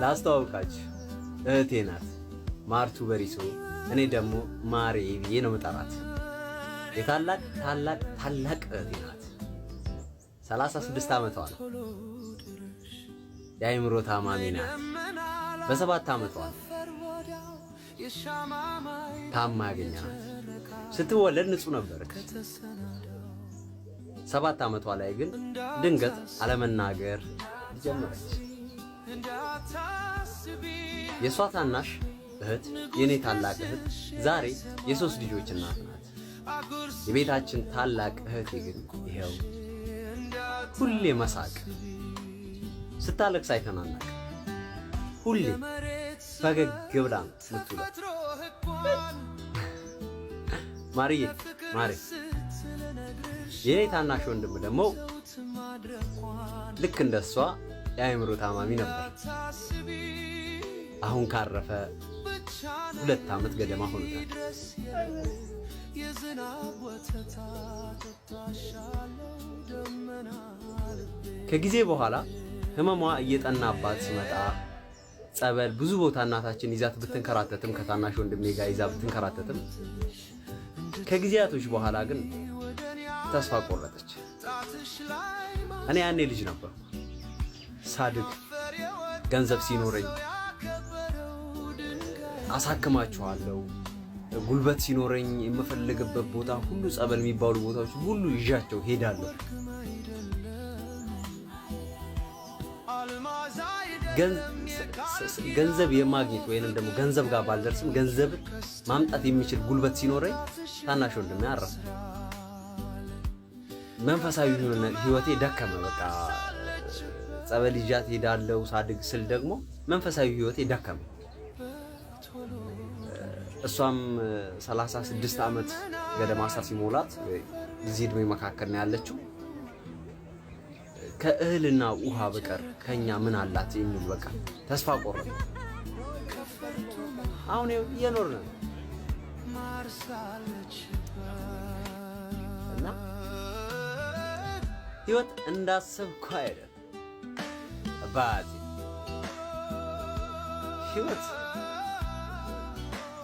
ላስተዋውቃችሁ እህቴ ናት ማርቱ በሪሶ። እኔ ደግሞ ማሬ ብዬ ነው መጣራት። የታላቅ ታላቅ ታላቅ እህቴ ናት። 36 ዓመቷ ነው። የአእምሮ ታማሚ ናት። በ7 ዓመቷ ነው ታማ ያገኘናት። ስትወለድ ንጹህ ነበረች። 7 ዓመቷ ላይ ግን ድንገት አለመናገር ጀመረች። የሷ ታናሽ እህት የኔ ታላቅ እህት ዛሬ የ3 ልጆች እናት ናት። የቤታችን ታላቅ እህቴ ግን ይሄው ሁሌ መሳቅ፣ ስታለቅስ አይተናናቅ፣ ሁሌ ፈገግ ብላ ምትውለው። ማርዬ ማሬ የኔ ታናሽ ወንድም ደግሞ ልክ እንደሷ የአእምሮ ታማሚ ነበር። አሁን ካረፈ 2 ዓመት ገደማ ሆኖታል። ከጊዜ በኋላ ህመሟ እየጠናባት ሲመጣ ጸበል ብዙ ቦታ እናታችን ይዛት ብትንከራተትም ከታናሽ ወንድሜ ጋር ይዛ ብትንከራተትም ከጊዜያቶች በኋላ ግን ተስፋ ቆረጠች። እኔ ያኔ ልጅ ነበርኩ። ሳድግ ገንዘብ ሲኖረኝ አሳክማችኋለሁ፣ ጉልበት ሲኖረኝ የምፈልግበት ቦታ ሁሉ ጸበል የሚባሉ ቦታዎች ሁሉ ይዣቸው ሄዳለሁ። ገንዘብ የማግኘት ወይንም ደግሞ ገንዘብ ጋር ባልደርስም ገንዘብ ማምጣት የሚችል ጉልበት ሲኖረኝ ታናሽ ወንድሜ አረፈ። መንፈሳዊ ህይወቴ ደከመ። በቃ ጸበል ይዣት ሄዳለሁ። ሳድግ ስል ደግሞ መንፈሳዊ ህይወቴ ደከመ። እሷም 36 ዓመት ገደማ ሲሞላት እዚህ እድሜ መካከል ነው ያለችው። ከእህልና ውሃ በቀር ከኛ ምን አላት የሚል በቃ ተስፋ ቆረጠ። አሁን እየኖርን ነው እና ህይወት እንዳሰብኩ አይደል አባቴ።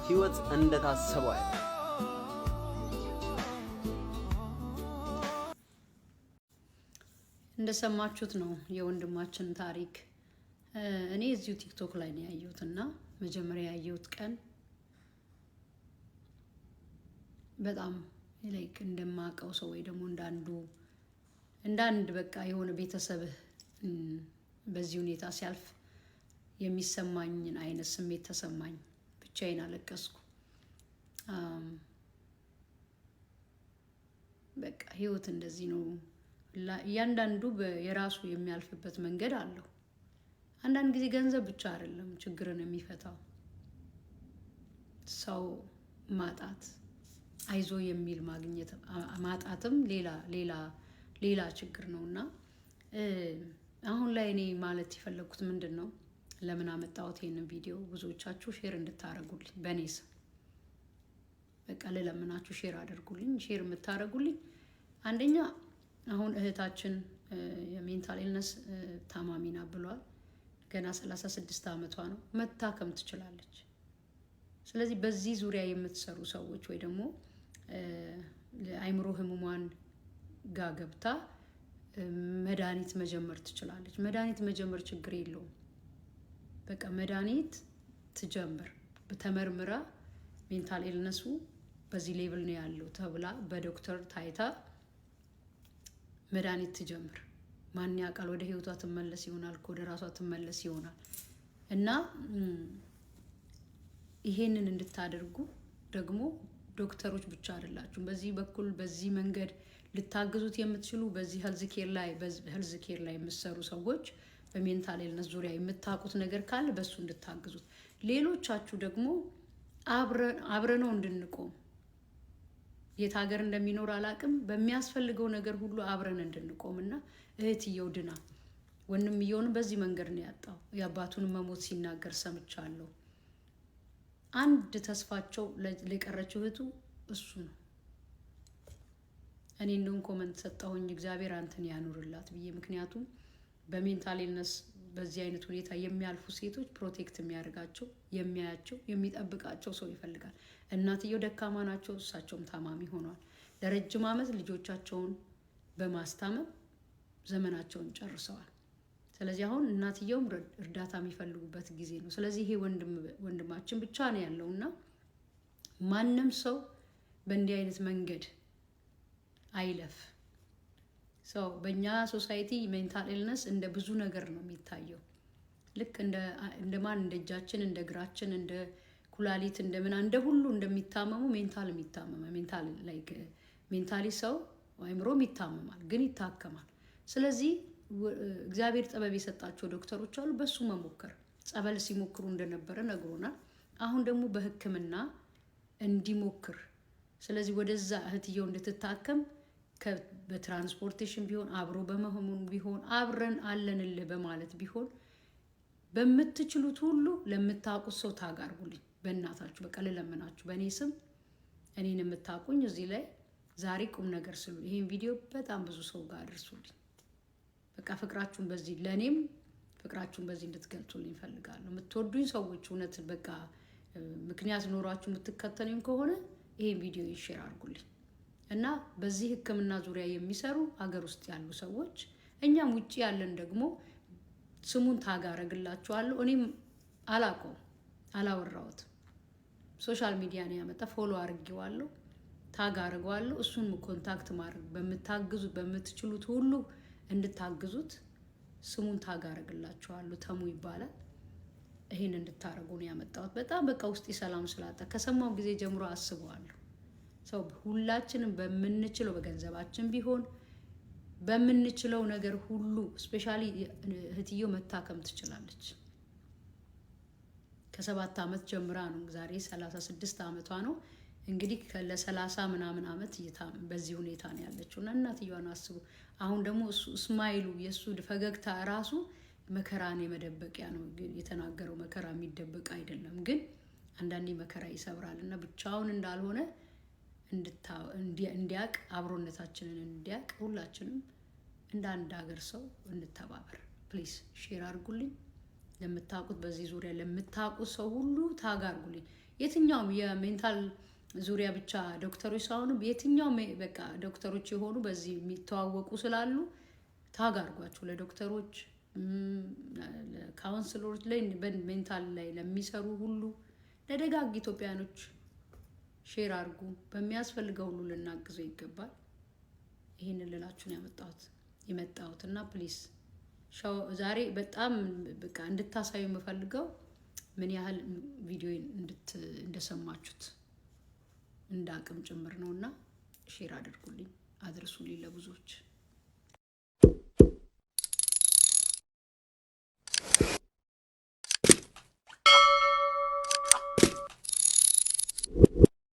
ህይወት እንደታሰበው አይደል። እንደሰማችሁት ነው የወንድማችን ታሪክ። እኔ እዚሁ ቲክቶክ ላይ ነው ያየሁትና መጀመሪያ ያየሁት ቀን በጣም ላይክ እንደማቀው ሰው ወይ ደግሞ እንዳንድ በቃ የሆነ ቤተሰብህ በዚህ ሁኔታ ሲያልፍ የሚሰማኝን አይነት ስሜት ተሰማኝ። ብቻዬን አለቀስኩ። በቃ ህይወት እንደዚህ ነው። እያንዳንዱ የራሱ የሚያልፍበት መንገድ አለው። አንዳንድ ጊዜ ገንዘብ ብቻ አይደለም ችግርን የሚፈታው፣ ሰው ማጣት፣ አይዞ የሚል ማግኘት ማጣትም ሌላ ችግር ነውና አሁን ላይ እኔ ማለት የፈለኩት ምንድነው፣ ለምን አመጣሁት ይሄንን ቪዲዮ ብዙዎቻችሁ ሼር እንድታረጉልኝ በኔ ስም በቃ ለለምናችሁ ሼር አድርጉልኝ። ሼር የምታረጉልኝ አንደኛ አሁን እህታችን የሜንታል ኢልነስ ታማሚ ናት ብሏል። ገና 36 ዓመቷ ነው። መታከም ትችላለች። ስለዚህ በዚህ ዙሪያ የምትሰሩ ሰዎች ወይ ደግሞ አይምሮ ህሙማን ጋር ገብታ መድኃኒት መጀመር ትችላለች። መድኃኒት መጀመር ችግር የለውም። በቃ መድኃኒት ትጀምር። ተመርምራ ሜንታል ኢልነሱ በዚህ ሌቭል ነው ያለው ተብላ በዶክተር ታይታ መድኃኒት ትጀምር። ማን ያውቃል ወደ ህይወቷ ትመለስ ይሆናል፣ ወደ ራሷ ትመለስ ይሆናል። እና ይሄንን እንድታደርጉ ደግሞ ዶክተሮች ብቻ አይደላችሁም። በዚህ በኩል በዚህ መንገድ ልታግዙት የምትችሉ በዚህ ሄልዝ ኬር ላይ የምትሰሩ ሰዎች በሜንታል ኢልነስ ዙሪያ የምታውቁት ነገር ካለ በሱ እንድታግዙት፣ ሌሎቻችሁ ደግሞ አብረነው እንድንቆም የት ሀገር እንደሚኖር አላቅም፣ በሚያስፈልገው ነገር ሁሉ አብረን እንድንቆምና እህትየው ድና ወንድምየውን በዚህ መንገድ ነው ያጣው። የአባቱን መሞት ሲናገር ሰምቻለሁ። አንድ ተስፋቸው ለቀረችው እህቱ እሱ ነው። እኔ እንደውም ኮመንት ሰጣሁኝ እግዚአብሔር አንተን ያኑርላት ብዬ። ምክንያቱም በሜንታል ኢልነስ በዚህ አይነት ሁኔታ የሚያልፉ ሴቶች ፕሮቴክት የሚያደርጋቸው የሚያያቸው የሚጠብቃቸው ሰው ይፈልጋል። እናትየው ደካማ ናቸው፣ እሳቸውም ታማሚ ሆነዋል። ለረጅም ዓመት ልጆቻቸውን በማስታመም ዘመናቸውን ጨርሰዋል። ስለዚህ አሁን እናትየውም እርዳታ የሚፈልጉበት ጊዜ ነው። ስለዚህ ይሄ ወንድማችን ብቻ ነው ያለውና ማንም ሰው በእንዲህ አይነት መንገድ አይለፍ። ሰው በእኛ ሶሳይቲ ሜንታል ኢልነስ እንደ ብዙ ነገር ነው የሚታየው። ልክ እንደ ማን እንደ እጃችን እንደ እግራችን እንደ ኩላሊት እንደ ምና እንደ ሁሉ እንደሚታመሙ ሜንታል የሚታመመ ሜንታሊ ሰው አይምሮም ይታመማል፣ ግን ይታከማል። ስለዚህ እግዚአብሔር ጥበብ የሰጣቸው ዶክተሮች አሉ። በሱ መሞከር ጸበል ሲሞክሩ እንደነበረ ነግሮናል። አሁን ደግሞ በሕክምና እንዲሞክር ስለዚህ ወደዛ እህትየው እንድትታከም በትራንስፖርቴሽን ቢሆን አብሮ በመሆኑ ቢሆን አብረን አለንልህ በማለት ቢሆን በምትችሉት ሁሉ ለምታውቁት ሰው ታጋርጉልኝ። በእናታችሁ በቃ ልለምናችሁ፣ በእኔ ስም እኔን የምታውቁኝ እዚህ ላይ ዛሬ ቁም ነገር ስሉ ይሄን ቪዲዮ በጣም ብዙ ሰው ጋር አድርሱልኝ። በቃ ፍቅራችሁን በዚህ ለእኔም ፍቅራችሁን በዚህ እንድትገልጹልኝ እፈልጋለሁ። የምትወዱኝ ሰዎች እውነት በቃ ምክንያት ኖሯችሁ የምትከተሉኝ ከሆነ ይሄን ቪዲዮ ሼር አድርጉልኝ እና በዚህ ሕክምና ዙሪያ የሚሰሩ ሀገር ውስጥ ያሉ ሰዎች እኛም ውጪ ያለን ደግሞ ስሙን ታጋረግላችኋለሁ። እኔም አላውቀውም፣ አላወራሁት ሶሻል ሚዲያ ነው ያመጣ ፎሎ አድርጌዋለሁ፣ ታጋረገዋለሁ። እሱን ኮንታክት ማድረግ በምትችሉት ሁሉ እንድታግዙት ስሙን ታጋረግላችኋለሁ። ተሙ ይባላል። ይሄን እንድታረጉ ነው ያመጣሁት። በጣም በቃ ውስጥ ሰላም ስላጣ ከሰማው ጊዜ ጀምሮ አስበዋለሁ። ሰው ሁላችንም በምንችለው በገንዘባችን ቢሆን በምንችለው ነገር ሁሉ ስፔሻሊ እህትየው መታከም ትችላለች። ከ7 ዓመት ጀምራ ነው ዛሬ 36 ዓመቷ ነው እንግዲህ ለ30 ምናምን ዓመት በዚህ ሁኔታ ነው ያለችው እና እናትየዋን አስቡ። አሁን ደግሞ እሱ እስማይሉ የእሱ ፈገግታ ራሱ መከራን የመደበቂያ ነው። ግን የተናገረው መከራ የሚደበቅ አይደለም፣ ግን አንዳንዴ መከራ ይሰብራል እና ብቻውን እንዳልሆነ እንዲያቅ አብሮነታችንን እንዲያቅ ሁላችንም እንደ አንድ ሀገር ሰው እንተባበር። ፕሊዝ ሼር አድርጉልኝ። ለምታውቁት በዚህ ዙሪያ ለምታውቁት ሰው ሁሉ ታግ አድርጉልኝ። የትኛውም የሜንታል ዙሪያ ብቻ ዶክተሮች ሳይሆኑ የትኛውም በቃ ዶክተሮች የሆኑ በዚህ የሚተዋወቁ ስላሉ ታግ አድርጓቸው። ለዶክተሮች ለካውንስለሮች ላይ ሜንታል ላይ ለሚሰሩ ሁሉ ለደጋግ ኢትዮጵያኖች ሼር አድርጉ። በሚያስፈልገው ሁሉ ልናግዘው ይገባል። ይሄንን ልላችሁ ነው የመጣሁት እና ፕሊዝ ዛሬ በጣም በቃ እንድታሳዩ የምፈልገው ምን ያህል ቪዲዮ እንደሰማችሁት እንደ አቅም ጭምር ነውና ሼር አድርጉልኝ፣ አድርሱልኝ ለብዙዎች።